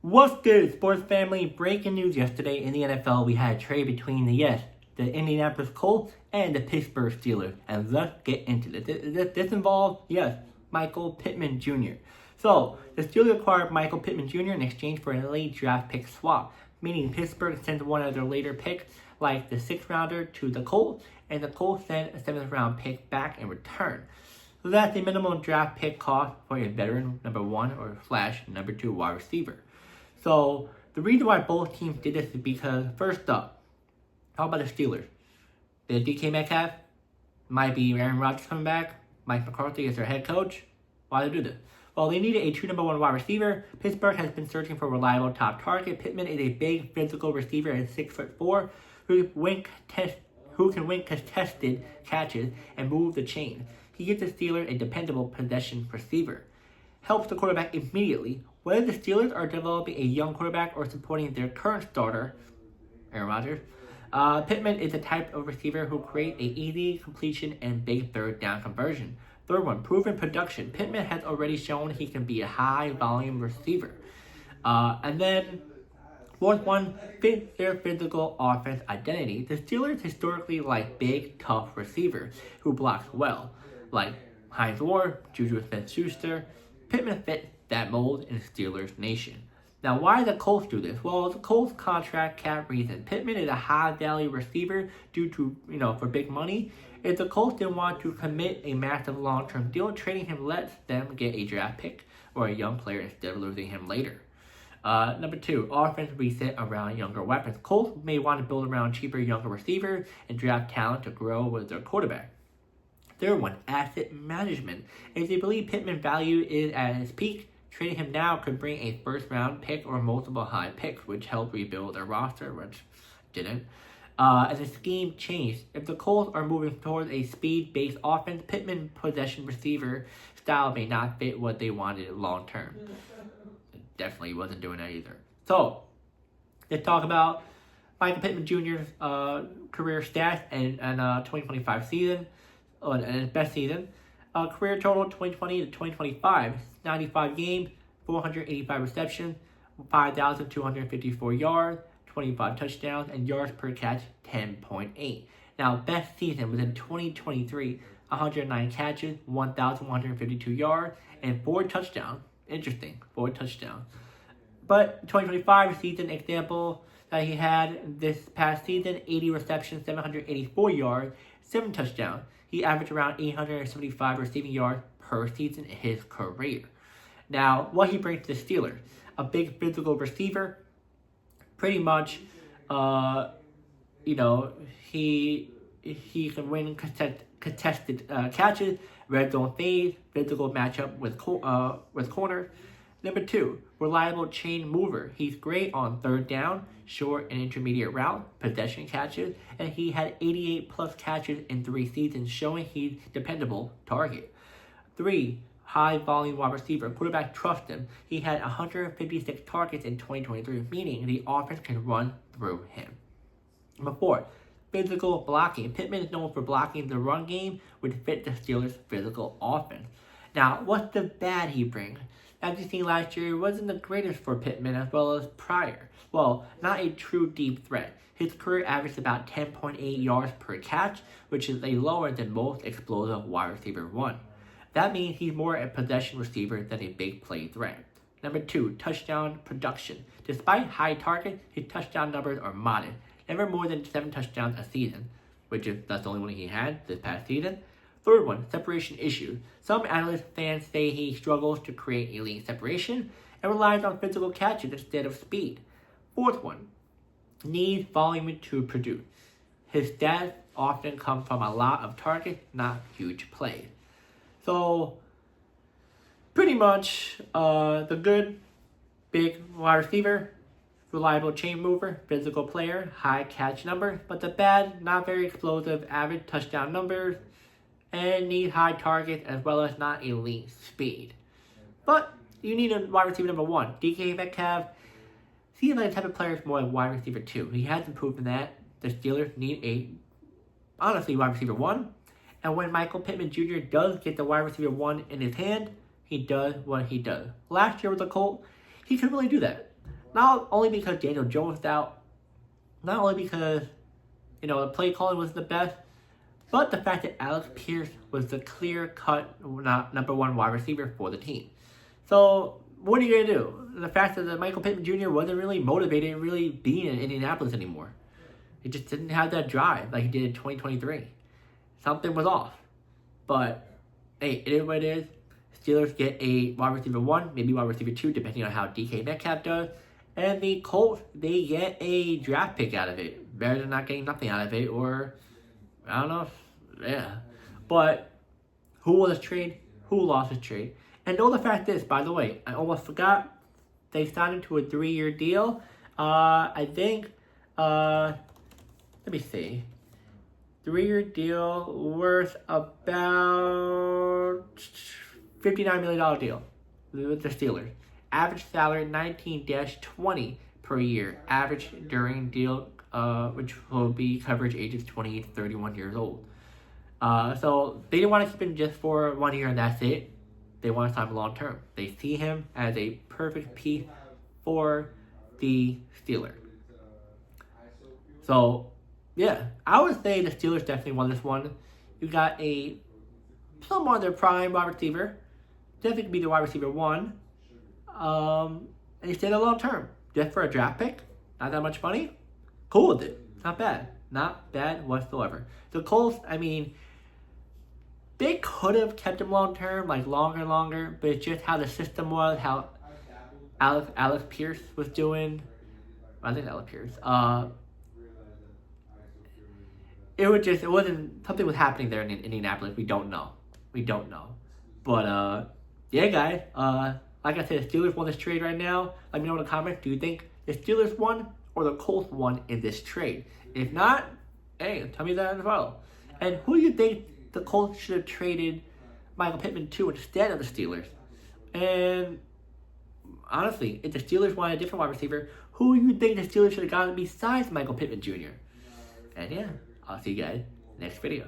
What's good, sports family? Breaking news yesterday in the NFL. We had a trade between the Indianapolis Colts and the Pittsburgh Steelers. And let's get into this. This involves, Michael Pittman Jr. So, the Steelers acquired Michael Pittman Jr. in exchange for a late draft pick swap, meaning Pittsburgh sent one of their later picks, like the 6th rounder, to the Colts, and the Colts sent a 7th round pick back in return. So that's the minimum draft pick cost for a veteran number 1 or / number 2 wide receiver. So the reason why both teams did this is because, first up, how about the Steelers? The DK Metcalf, might be Aaron Rodgers coming back, Mike McCarthy is their head coach. Why do they do this? Well, they needed a true number 1 wide receiver. Pittsburgh has been searching for a reliable top target. Pittman is a big physical receiver at 6'4", who can win contested catches and move the chain. He gives the Steelers a dependable possession receiver. Helps the quarterback immediately. Whether the Steelers are developing a young quarterback or supporting their current starter, Aaron Rodgers, Pittman is the type of receiver who creates an easy completion and big third down conversion. Third one, proven production. Pittman has already shown he can be a high volume receiver. And then, fourth one, fit their physical offense identity. The Steelers historically like big, tough receivers who blocks well, like Hines Ward, Juju Smith-Schuster. Pittman fit that mold in Steelers Nation. Now, why the Colts do this? Well, the Colts contract cap reason. Pittman is a high value receiver due to, for big money. If the Colts didn't want to commit a massive long-term deal, trading him lets them get a draft pick or a young player instead of losing him later. Number 2, offense reset around younger weapons. Colts may want to build around cheaper, younger receivers and draft talent to grow with their quarterback. Third one, asset management. If they believe Pittman's value is at its peak, trading him now could bring a first-round pick or multiple high picks, which helped rebuild their roster, which didn't. As the scheme changed, if the Colts are moving towards a speed-based offense, Pittman's possession receiver style may not fit what they wanted long-term. Definitely wasn't doing that either. So, let's talk about Michael Pittman Jr.'s career stats and 2025 season. And his best season. Career total 2020 to 2025, 95 games, 485 receptions, 5,254 yards, 25 touchdowns, and yards per catch 10.8. Now, best season was in 2023, 109 catches, 1,152 yards, and 4 touchdowns. Interesting, 4 touchdowns. But 2025 season example that he had this past season, 80 receptions, 784 yards, 7 touchdowns. He averaged around 875 receiving yards per season in his career. Now, what he brings to the Steelers, a big physical receiver, pretty much, he can win contested catches, red zone fades, physical matchup with corners. Number 2, reliable chain mover. He's great on third down, short and intermediate route, possession catches, and he had 88 plus catches in 3 seasons, showing he's dependable target. 3, high volume wide receiver. Quarterback trusts him. He had 156 targets in 2023, meaning the offense can run through him. Number 4, physical blocking. Pittman is known for blocking the run game, which fit the Steelers' physical offense. Now, what's the bad he brings? As you seen last year, it wasn't the greatest for Pittman as well as prior. Well, not a true deep threat. His career averaged about 10.8 yards per catch, which is a lower than most explosive wide receiver 1. That means he's more a possession receiver than a big play threat. Number 2, touchdown production. Despite high targets, his touchdown numbers are modest. Never more than 7 touchdowns a season, that's the only one he had this past season. Third one, separation issue. Some analyst fans say he struggles to create elite separation and relies on physical catches instead of speed. Fourth one, needs volume to produce. His stats often come from a lot of targets, not huge plays. So, pretty much, the good, big wide receiver, reliable chain mover, physical player, high catch numbers, but the bad, not very explosive, average touchdown numbers, and need high targets as well as not elite speed. But you need a wide receiver number 1. DK Metcalf seems like the type of player is more like wide receiver 2. He hasn't proven that. The Steelers need wide receiver 1. And when Michael Pittman Jr. does get the wide receiver 1 in his hand, he does what he does. Last year with the Colts, he couldn't really do that. not only because Daniel Jones was out, not only because, the play calling was the best, but the fact that Alex Pierce was the clear-cut number one wide receiver for the team. So, what are you going to do? The fact that Michael Pittman Jr. wasn't really motivated really being in Indianapolis anymore. He just didn't have that drive like he did in 2023. Something was off. But, hey, it is what it is. Steelers get a wide receiver 1, maybe wide receiver 2, depending on how DK Metcalf does. And the Colts, they get a draft pick out of it. Better than not getting nothing out of it, or, I don't know. Yeah. But, who won this trade? Who lost this trade? And know the fact is, by the way, I almost forgot, they signed him to a 3-year deal. I think, let me see. 3-year deal worth about $59 million deal with the Steelers. Average salary 19-20 per year. Average during deal, which will be coverage ages 28 to 31 years old. So they didn't want to keep him just for 1 year and that's it. They want to sign him long term. They see him as a perfect piece for the Steelers. So, yeah, I would say the Steelers definitely won this one. You got a somewhat their prime wide receiver. Definitely could be the wide receiver 1. And he stayed a long term. Just for a draft pick. Not that much money. Cool with it. Not bad. Not bad whatsoever. The Colts, I mean, they could have kept him long term, like longer, but it's just how the system was, how Alex Pierce was doing. I think Alex Pierce. It wasn't, something was happening there in Indianapolis. We don't know. But, yeah, guys, like I said, the Steelers won this trade right now. Let me know in the comments, do you think the Steelers won or the Colts won in this trade? If not, hey, tell me that as well. And who do you think the Colts should have traded Michael Pittman to instead of the Steelers? And honestly, if the Steelers wanted a different wide receiver, who do you think the Steelers should have gotten besides Michael Pittman Jr.? And yeah, I'll see you guys next video.